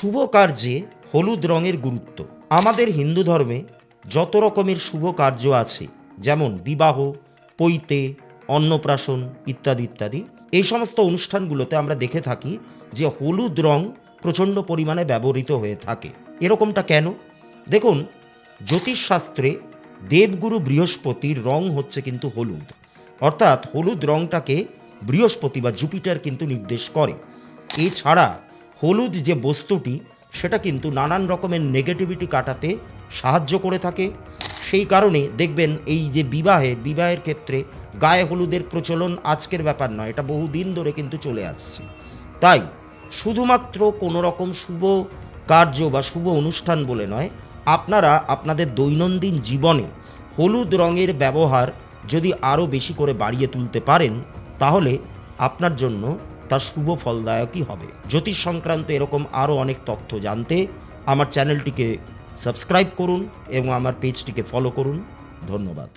শুভ কার্যে হলুদ রঙের গুরুত্ব। আমাদের হিন্দু ধর্মে যত রকমের শুভ কার্য আছে, যেমন বিবাহ, পৈতে, অন্নপ্রাশন ইত্যাদি ইত্যাদি, এই সমস্ত অনুষ্ঠানগুলোতে আমরা দেখে থাকি যে হলুদ রং প্রচণ্ড পরিমাণে ব্যবহৃত হয়ে থাকে। এরকমটা কেন? দেখুন, জ্যোতিষশাস্ত্রে দেবগুরু বৃহস্পতির রং হচ্ছে কিন্তু হলুদ, অর্থাৎ হলুদ রংটাকে বৃহস্পতি বা জুপিটার কিন্তু নির্দেশ করে। এছাড়া হলুদ যে বস্তুটি, সেটা কিন্তু নানান রকমের নেগেটিভিটি কাটাতে সাহায্য করে থাকে। সেই কারণে দেখবেন এই যে বিবাহের ক্ষেত্রে গায়ে হলুদের প্রচলন আজকের ব্যাপার নয়, এটা বহুদিন ধরে কিন্তু চলে আসছে। তাই শুধুমাত্র কোনো রকম শুভ কার্য বা শুভ অনুষ্ঠান বলে নয়, আপনারা আপনাদের দৈনন্দিন জীবনে হলুদ রঙের ব্যবহার যদি আরও বেশি করে বাড়িয়ে তুলতে পারেন, তাহলে আপনার জন্য তা শুভ ফলদায়কই হবে। জ্যোতিষ সংক্রান্ত এরকম আরও অনেক তথ্য জানতে আমার চ্যানেলটিকে সাবস্ক্রাইব করুন এবং আমার পেজটিকে ফলো করুন। ধন্যবাদ।